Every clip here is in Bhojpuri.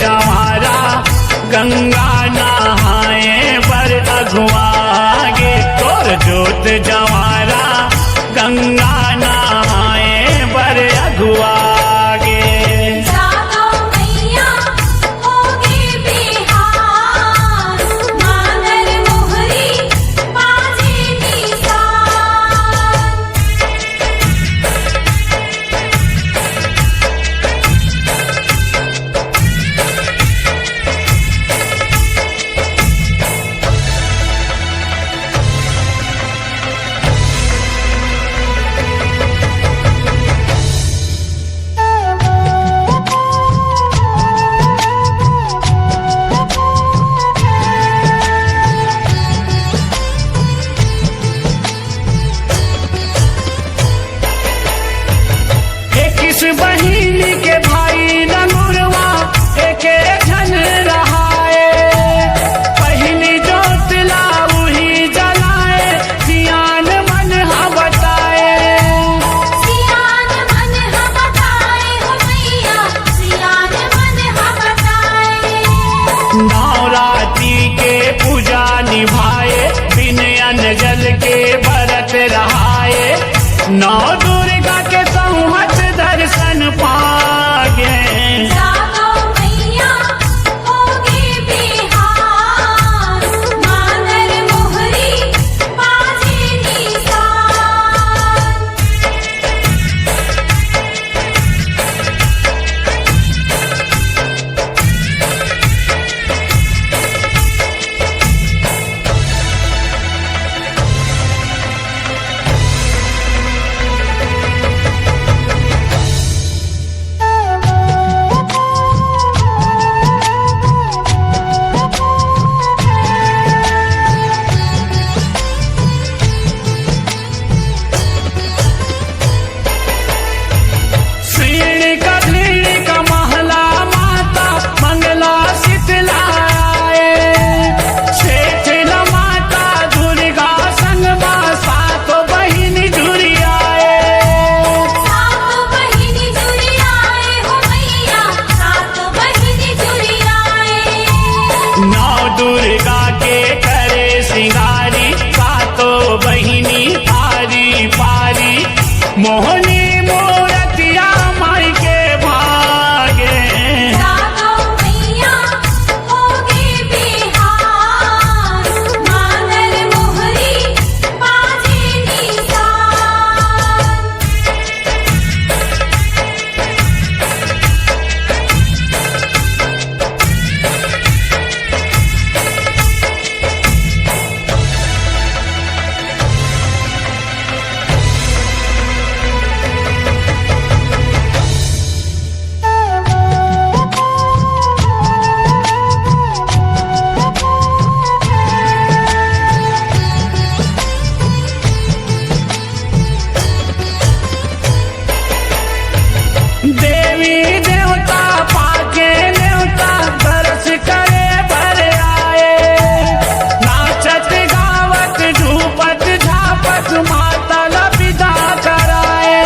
जवारा गंगा नहाए बर अगुआगे। तोर जोत जवारा गंगा नहाए बर अगुआगे। जागो मैया होगे बिहार, मांगर मोहरी बाजे निशान। बहिन के भाई नंगुरवा एके झन रहाए। पहली जोत लाऊही जलाए, सियान मन हा बताए। सियान मन हा बताए हो मैया, सियान मन हा बताए। नवरात्रि के पूजा निभाए, बिन अन्न जल के व्रत रहाए। नौ दुर्गा के संवत दर्शन पागे। जागो मैया होगे बिहार, मांगर मोहरी बाजे निशान। दुर्गा के करे सिंगारी, सातों बहिनी आरी पारी। मोहनी मूर्तिया माई के भागे। जागो मैया होगे बिहार, मांगर मोहरी बाजे निशान। देवी देवता पाके न्योता दर्श करे भर आए। नाचत गावत झूपत झापत माता विदा कराए।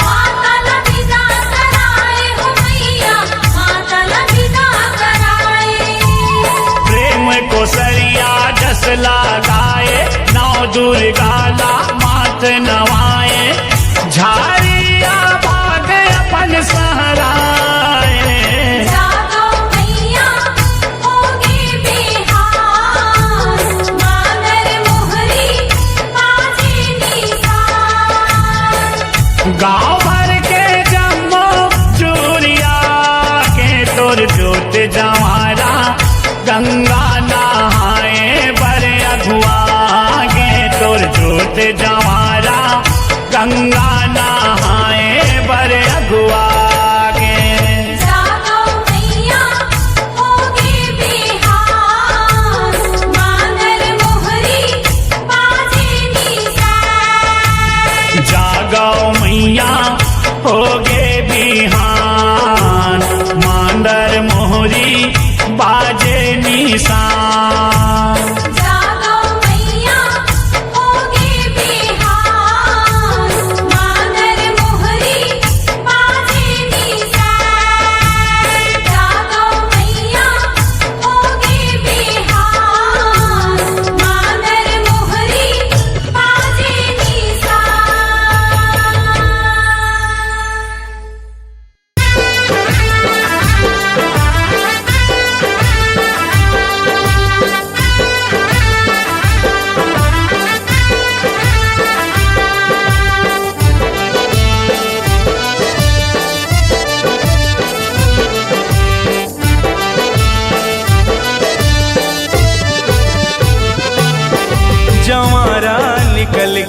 माता विदा कराए हो मैया, माता विदा कराए। प्रेम को सरिया जस लगाए, नौ दुर्गा ला मात नवाए। झारिया भाग अपन सहराए। जागो मैया होगे बिहार, मांगर मोहरी बाजे निशान। गाँव भर के जम्मो चूरिया के तोर जोत जवारा गंगा नहाए बर अगुआगे। तोर जोत जवारा गंगा नहाए बर अगुआगे। जागो मैया होगे बिहार, मांगर मोहरी बाजे निशान। जागो मैया होगे बिहान, मांदर मोहरी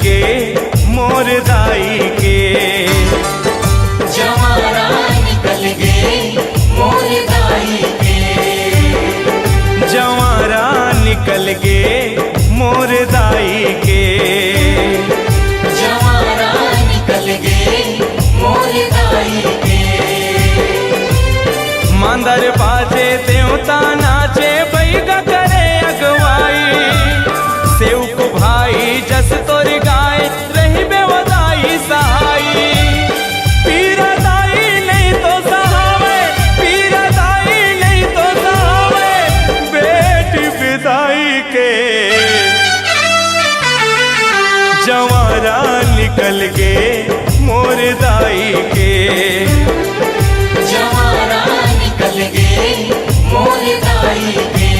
गे मोर दाई के। जवारा निकल गे मोर दाई के। जवारा निकल गे मोर दाई के। जवारा निकल गे मोर दाई के। मांदर बाजे देवता नाचे बैगा करे अगवाई। सेवक भाई जस तोर गाय रही बेवदाई सहाई। पीरा दाई नहीं तो सहावे, पीरा दाई नहीं तो सहावे, बेटी विदाई के। जवारा निकल गे मोर दाई के। जवारा निकल गे मोर दाई के।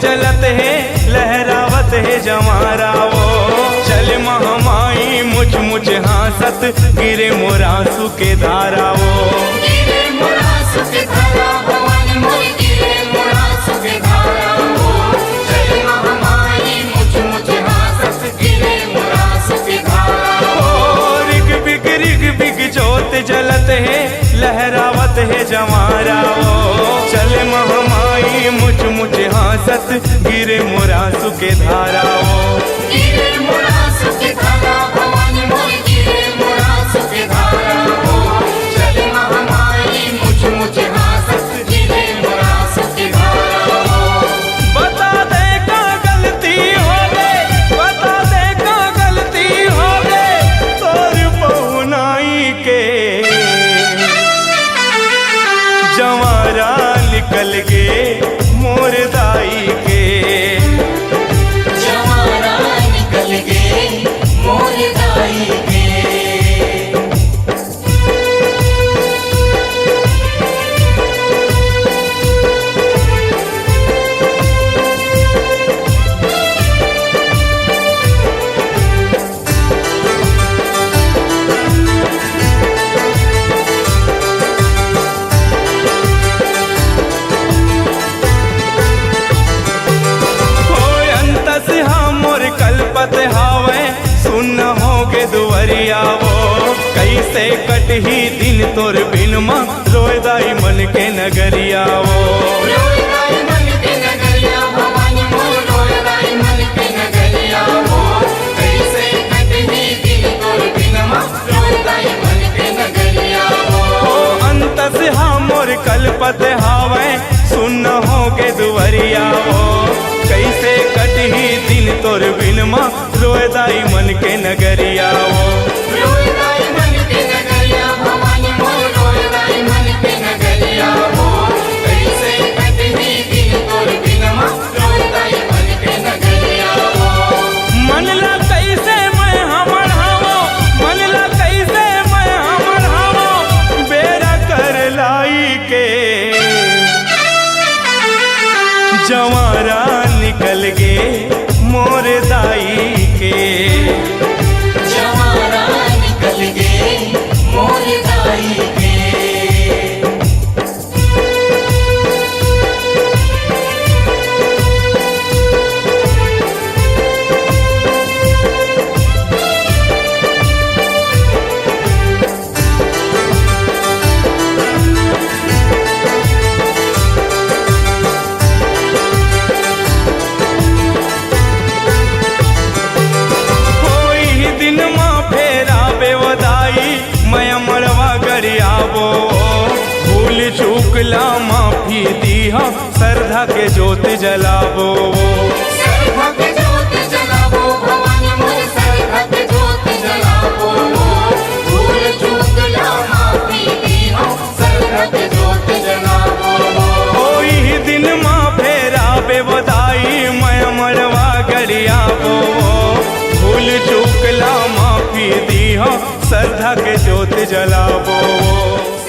जलत है लहरावत है जवारा वो। चल महामाई मुझ मुझ हासत गिरे मोरासु के धारा वो। गिरे मोरासु के धारा भवानी मोर गिरे मोरासु के धारा वो। चल महामाई मुझ मुझ हासत गिरे मोरासु के धारा वो। रिग बिग जोत जलत है लहरावत है जवारा वो। चल महामाई मुझ मुझ हासत गिरे मोरासु के धारा वो। गिरे मोरासु के धारा भवानी मोर गिरे मोरासु के धारा वो। चल महामाई मुझ मुझ हासत गिरे मोरासु के धारा वो। बता दे का गलती हो गए, बता दे का गलती हो गए तोर पहुनाई के। जवारा निकल गे मोर दाई के। जवारा निकल गे मोर दाई के। कल्पत हावे सुन होगे दुवरिया वो। कैसे कटही दिन तोर बिन माँ रोयदाई मन के नगरिया वो। रोयदाई मन के नगरिया भवानी मोर रोयदाई मन के नगरिया वो। कैसे कटही दिन तोर बिन माँ रोयदाई मन के नगरिया वो। अंत से हाँ मोर कल्पत हावे सुन होगे दुवरिया वो। कैसे कटही दिन तोर बिन माँ रोयदाई मन के नगरिया वो। रोयदाई मन के नगरिया भवानी मोर रोयदाई मन के नगरिया वो। कैसे कटही दिन तोर बिन माँ रोयदाई मन के नगरिया वो। मन ला कैसे मैं हमर हावो, मन ला कैसे मैं हमर हावो, बेरा कर लाई के। जवारा निकल गे मोर दाई के। जवारा निकल गे मोर दाई के। चूकला माफी दीहा श्रद्धा के ज्योत जलावो। श्रद्धा के ज्योत जलावो भवानी मोर श्रद्धा के ज्योत जलावो। भूल चूकला माफी दीहा श्रद्धा के ज्योत जलावो। ओही दिन माँ फेरा बेवदाई मैं मरवा गरियावो। भूल चूकला माफी दीहा श्रद्धा के ज्योत जलावो।